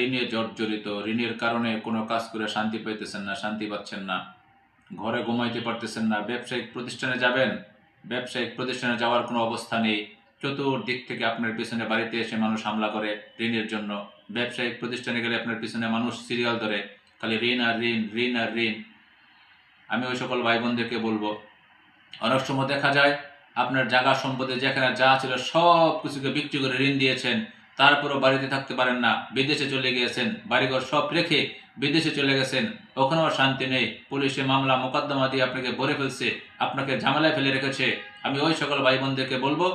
ঋণে জর্জরিত, ঋণের কারণে কোনো কাজ করে শান্তি পাইতেছেন না, শান্তি পাচ্ছেন না, ঘরে ঘুমাইতে পারতেছেন না, ব্যবসায়িক প্রতিষ্ঠানে যাবেন, ব্যবসায়িক প্রতিষ্ঠানে যাওয়ার কোনো অবস্থা নেই, চতুর্দিক থেকে আপনার পিছনে বাড়িতে এসে মানুষ হামলা করে ঋণের জন্য, ব্যবসায়িক প্রতিষ্ঠানে গেলে আপনার পিছনে মানুষ সিরিয়াল ধরে, খালি ঋণ আর ঋণ, ঋণ আর ঋণ। আমি ওই সকল ভাই বোনদেরকে বলবো, অনেক সময় দেখা যায় আপনার জায়গা সম্পত্তি যেখানে যা ছিল সব কিছুকে বিক্রি করে ঋণ দিয়েছেন, তারপরও বাড়িতে থাকতে পারেন না, বিদেশে চলে গিয়েছেন, বাড়িঘর সব রেখে বিদেশে চলে গেছেন, ওখানেও শান্তি নেই, পুলিশে মামলা মোকদ্দমা দিয়ে আপনাকে ভরে ফেলছে, আপনাকে ঝামেলায় ফেলে রেখেছে। আমি ওই সকল ভাই বোনদেরকে বলবো,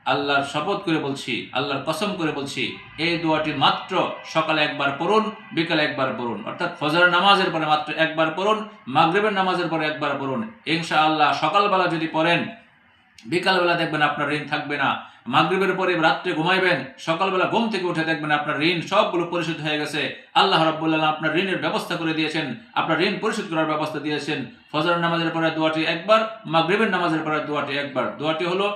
আল্লাহর শপথ করে বলছি, আল্লাহর কসম করে বলছি, এই দোয়াটি মাত্র সকালে একবার পড়ুন, বিকালে একবার পড়ুন, অর্থাৎ ফজরের নামাজের পরে মাত্র একবার পড়ুন, মাগরিবের নামাজের পরে একবার পড়ুন। ইনশাআল্লাহ সকালবেলা যদি পড়েন, বিকালবেলা দেখবেন আপনার ঋণ থাকবে না। মাগরিবের পরে রাত্রে ঘুমাইবেন, সকালবেলা ঘুম থেকে উঠে দেখবেন আপনার ঋণ সবগুলো পরিশোধ হয়ে গেছে। আল্লাহ রাব্বুল আলামিন আপনার ঋণের ব্যবস্থা করে দিয়েছেন, আপনার ঋণ পরিশোধ করার ব্যবস্থা দিয়েছেন। ফজরের নামাজের পরে দোয়াটি একবার, মাগরিবের নামাজের পরে দোয়াটি একবার। দোয়াটি হলো,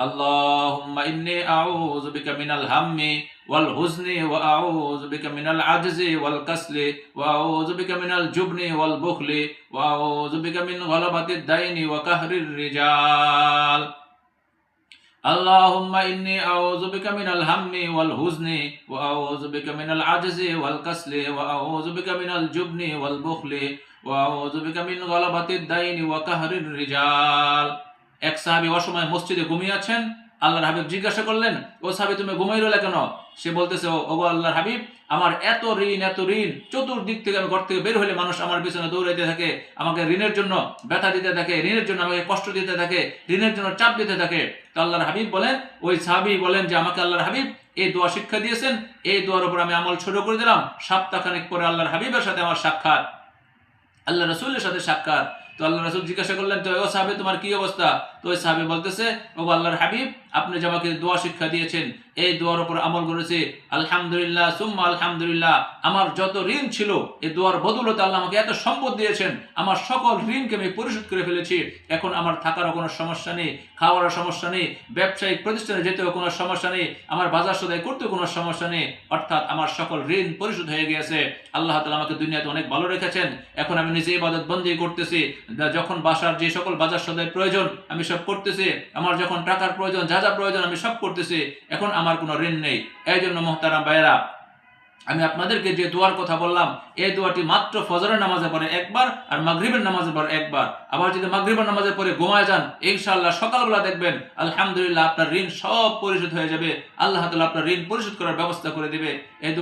আল্লাহুম্মা ইন্নী আউযু বিকা মিনাল হাম্মি ওয়াল হুজনি ওয়া আউযু বিকা মিনাল আজজি ওয়াল কাসলি ওয়া আউযু বিকা মিনাল জুবনি ওয়াল বুখলি ওয়া আউযু বিকা মিন গলাবাতিদ দাইনি ওয়া কাহরির রিজাল। আল্লাহুম্মা ইন্নী আউযু বিকা মিনাল হাম্মি ওয়াল হুজনি ওয়া আউযু বিকা মিনাল আজজি ওয়াল কাসলি ওয়া আউযু বিকা মিনাল জুবনি ওয়াল বুখলি ওয়া আউযু বিকা মিন গলাবাতিদ দাইনি ওয়া কাহরির রিজাল। এক সাহাবী অসময়ে মসজিদে ঘুমিয়ে আছেন, আল্লাহর হাবিব জিজ্ঞাসা করলেন, ও সাহাবী তুমি ঘুমাই রইলে কেন? সে বলতেছে, ওগো আল্লাহর হাবিব, আমার এত ঋণ, এত ঋণ, চতুর্দিক থেকে আমি ঘর থেকে বের হলে মানুষ আমার পিছনে দৌড়াইতে থাকে, আমাকে ঋণের জন্য ব্যথা দিতে থাকে, ঋণের জন্য আমাকে কষ্ট দিতে থাকে, ঋণের জন্য চাপ দিতে থাকে। তো আল্লাহর হাবিব বলেন, ওই সাহাবী বলেন যে আমাকে আল্লাহর হাবিব এই দোয়া শিক্ষা দিয়েছেন, এই দোয়ার উপর আমি আমল শুরু করে দিলাম। সপ্তাহখানেক পরে আল্লাহর হাবিবের সাথে আমার সাক্ষাৎ, আল্লাহ রাসূলের সাথে সাক্ষাৎ। তো আল্লাহ রাসূল জিজ্ঞাসা করলেন, তো ও সাহাবী তোমার কি অবস্থা? তো ওই সাহাবী বলতেছে, ও আল্লাহর হাবিব, আপনি যে আমাকে দোয়া শিক্ষা দিয়েছেন, এই দোয়ার উপর আমল করেছি, আলহামদুলিল্লাহ সুম্মা আলহামদুলিল্লাহ। আমার যত ঋণ ছিল এই দোয়ার বদৌলতে আল্লাহ আমাকে এত সম্পদ দিয়েছেন, আমার সকল ঋণকে আমি পরিশোধ করে ফেলেছি। এখন আমার থাকারও কোনো সমস্যা নেই, খাওয়ারও সমস্যা নেই, ব্যবসায়িক প্রতিষ্ঠানে যেতেও কোনো সমস্যা নেই, আমার বাজার সদাই করতেও কোনো সমস্যা নেই, অর্থাৎ আমার সকল ঋণ পরিশোধ হয়ে গিয়েছে। আল্লাহ তাআলা আমাকে দুনিয়াতে অনেক ভালো রেখেছেন। এখন আমি নিজে ইবাদত বন্দেগী করতেছি, যখন বাসার যে সকল বাজার সদাই প্রয়োজন আমি সব করতেছি, আমার যখন টাকার প্রয়োজন, যা যা প্রয়োজন আমি সব করতেছি, এখন আমার কোনো ঋণ নেই। এই জন্য মুহতারাম ভাইয়েরা, আমি আপনাদেরকে যে দোয়ার কথা বললাম, এই দোয়াটি মাত্র ফজরের নামাজের পরে একবার আর মাগরিবের নামাজের পরে একবার। আবার যদি মাগরিবের নামাজের পরে ঘুমায় যান, ইনশাআল্লাহ সকালবেলা দেখবেন আলহামদুলিল্লাহ আপনার ঋণ সব পরিশোধ হয়ে যাবে, আল্লাহ তাআলা আপনার ঋণ পরিশোধ করার ব্যবস্থা করে দিবে। এই